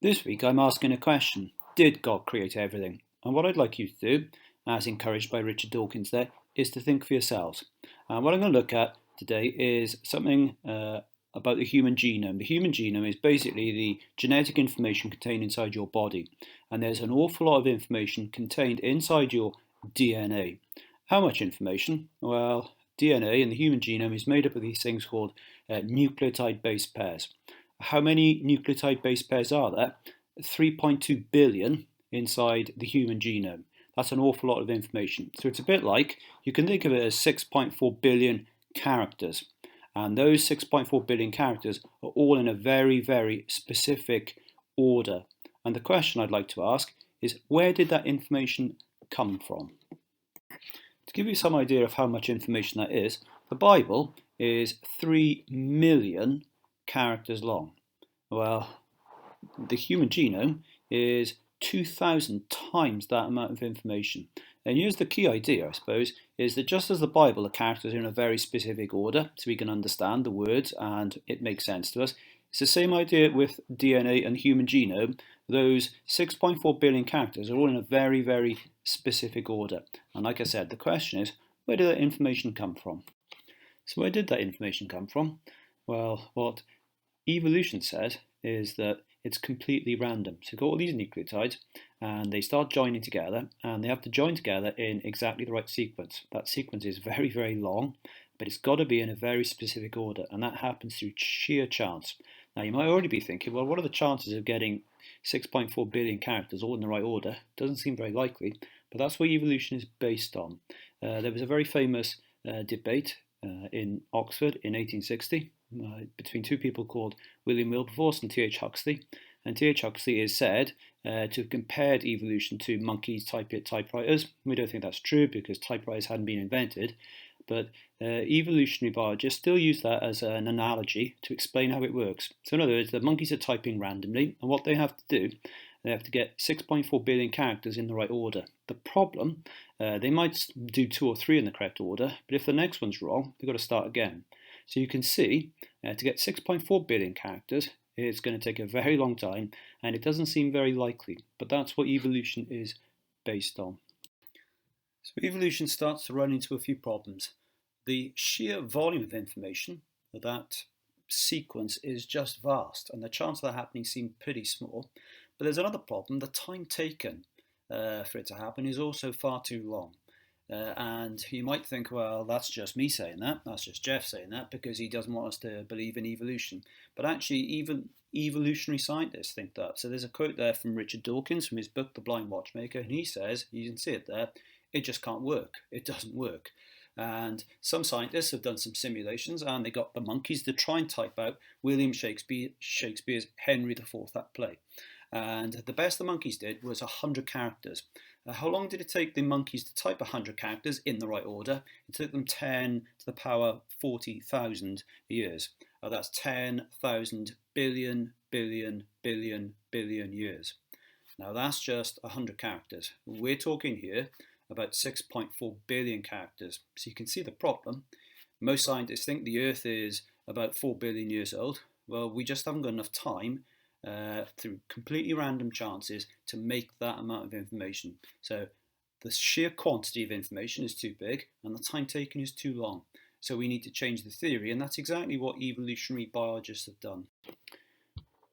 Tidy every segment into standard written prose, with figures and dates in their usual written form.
This week I'm asking a question. Did God create everything? And what I'd like you to do, as encouraged by Richard Dawkins there, is to think for yourselves. And what I'm going to look at today is something about the human genome. The human genome is basically the genetic information contained inside your body. And there's an awful lot of information contained inside your DNA. How much information? Well, DNA in the human genome is made up of these things called nucleotide base pairs. How many nucleotide base pairs are there? 3.2 billion inside the human genome. That's an awful lot of information. So it's a bit like, you can think of it as 6.4 billion characters. And those 6.4 billion characters are all in a very, very specific order. And the question I'd like to ask is, where did that information come from? To give you some idea of how much information that is, the Bible is 3 million characters long. Well, the human genome is 2,000 times that amount of information. And here's the key idea, I suppose, is that just as the Bible, the characters are in a very specific order, so we can understand the words and it makes sense to us. It's the same idea with DNA and the human genome. Those 6.4 billion characters are all in a very, very specific order. And like I said, the question is, where did that information come from? So where did that information come from? Well, what evolution says is that it's completely random. So you've got all these nucleotides and they start joining together, and they have to join together in exactly the right sequence. That sequence is very, very long, but it's got to be in a very specific order, and that happens through sheer chance. Now you might already be thinking, well, what are the chances of getting 6.4 billion characters all in the right order? Doesn't seem very likely, but that's what evolution is based on. There was a very famous debate in Oxford in 1860 between two people called William Wilberforce and T.H. Huxley. And T.H. Huxley is said to have compared evolution to monkeys' typewriters. We don't think that's true because typewriters hadn't been invented, but evolutionary biologists still use that as an analogy to explain how it works. So in other words, the monkeys are typing randomly, and what they have to do, they have to get 6.4 billion characters in the right order. The problem, they might do 2 or 3 in the correct order, but if the next one's wrong, they've got to start again. So you can see, to get 6.4 billion characters, it's going to take a very long time, and it doesn't seem very likely, but that's what evolution is based on. So evolution starts to run into a few problems. The sheer volume of information, that sequence, is just vast, and the chance of that happening seems pretty small. But there's another problem. The time taken for it to happen is also far too long. And you might think, well, that's just me saying that, that's just Jeff saying that, because he doesn't want us to believe in evolution. But actually, even evolutionary scientists think that. So there's a quote there from Richard Dawkins from his book, The Blind Watchmaker, and he says, you can see it there, it just can't work. It doesn't work. And some scientists have done some simulations, and they got the monkeys to try and type out William Shakespeare's Henry IV, that play. And the best the monkeys did was 100 characters. How long did it take the monkeys to type 100 characters in the right order? It took them 10 to the power 40,000 years. That's 10,000 billion, billion, billion, billion years. Now that's just 100 characters. We're talking here about 6.4 billion characters. So you can see the problem. Most scientists think the Earth is about 4 billion years old. Well, we just haven't got enough time through completely random chances to make that amount of information. So the sheer quantity of information is too big and the time taken is too long. So we need to change the theory, and that's exactly what evolutionary biologists have done.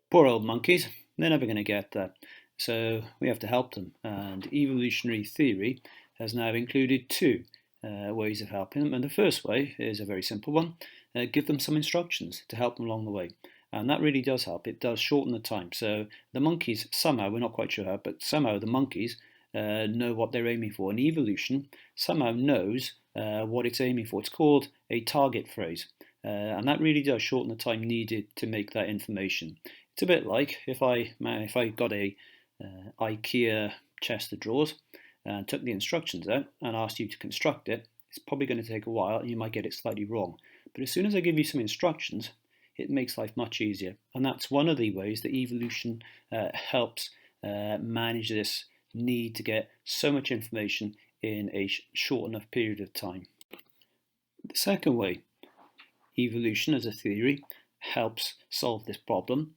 Poor old monkeys, they're never going to get that. So we have to help them, and evolutionary theory has now included 2 ways of helping them. And the first way is a very simple one. Give them some instructions to help them along the way. And that really does help. It does shorten the time. So the monkeys, somehow, we're not quite sure how, but somehow the monkeys know what they're aiming for. And evolution somehow knows what it's aiming for. It's called a target phrase. And that really does shorten the time needed to make that information. It's a bit like if I got a IKEA chest of drawers and took the instructions out and asked you to construct it, it's probably going to take a while and you might get it slightly wrong. But as soon as I give you some instructions, it makes life much easier. And that's one of the ways that evolution helps manage this need to get so much information in a short enough period of time. The second way evolution as a theory helps solve this problem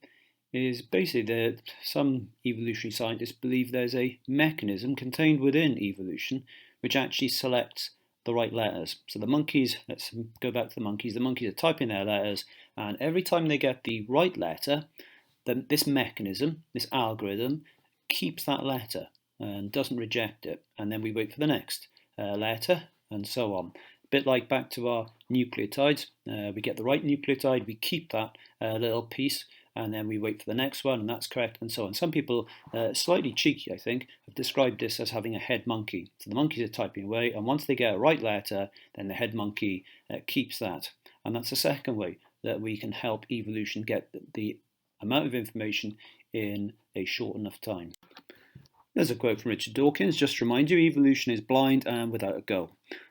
is basically that some evolutionary scientists believe there's a mechanism contained within evolution which actually selects the right letters. So the monkeys, let's go back to the monkeys are typing their letters, and every time they get the right letter, then this mechanism, this algorithm, keeps that letter and doesn't reject it. And then we wait for the next letter and so on. A bit like back to our nucleotides, we get the right nucleotide, we keep that little piece, and then we wait for the next one, and that's correct, and so on. Some people, slightly cheeky, I think, have described this as having a head monkey. So the monkeys are typing away, and once they get a right letter, then the head monkey keeps that. And that's the second way that we can help evolution get the amount of information in a short enough time. There's a quote from Richard Dawkins, just to remind you, evolution is blind and without a goal.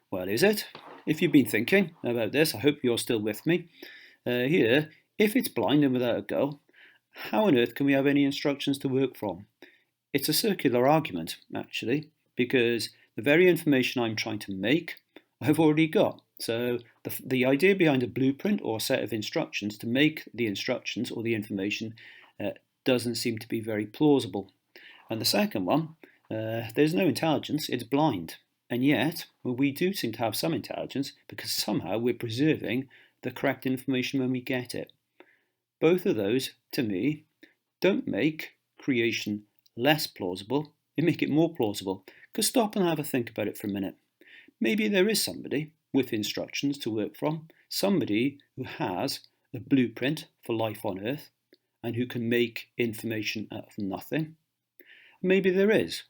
Well, is it? If you've been thinking about this, I hope you're still with me. Here, if it's blind and without a goal, how on earth can we have any instructions to work from? It's a circular argument, actually, because the very information I'm trying to make, I've already got. So the idea behind a blueprint or a set of instructions to make the instructions or the information doesn't seem to be very plausible. And the second one, there's no intelligence, it's blind. And yet, well, we do seem to have some intelligence because somehow we're preserving the correct information when we get it. Both of those, to me, don't make creation less plausible, they make it more plausible. Because stop and have a think about it for a minute. Maybe there is somebody with instructions to work from, somebody who has a blueprint for life on Earth and who can make information out of nothing. Maybe there is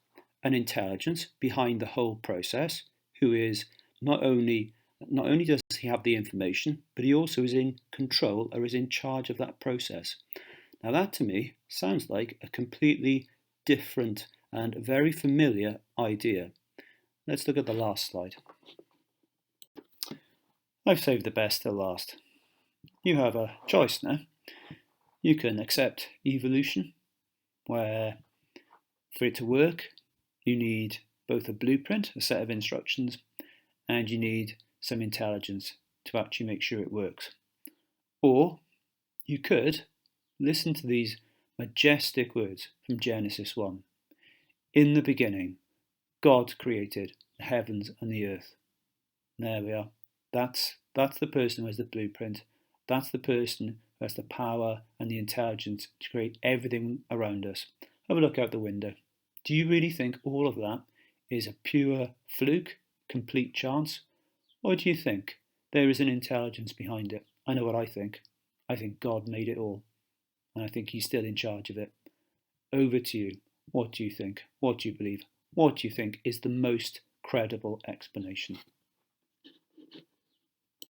an intelligence behind the whole process who is not only does he have the information, but he also is in control or is in charge of that process. Now that to me sounds like a completely different and very familiar idea. Let's look at the last slide. I've saved the best till last. You have a choice now. You can accept evolution, where for it to work, you need both a blueprint, a set of instructions, and you need some intelligence to actually make sure it works. Or you could listen to these majestic words from Genesis 1. In the beginning, God created the heavens and the earth. And there we are. That's the person who has the blueprint. That's the person who has the power and the intelligence to create everything around us. Have a look out the window. Do you really think all of that is a pure fluke, complete chance? Or do you think there is an intelligence behind it? I know what I think. I think God made it all. And I think he's still in charge of it. Over to you. What do you think? What do you believe? What do you think is the most credible explanation?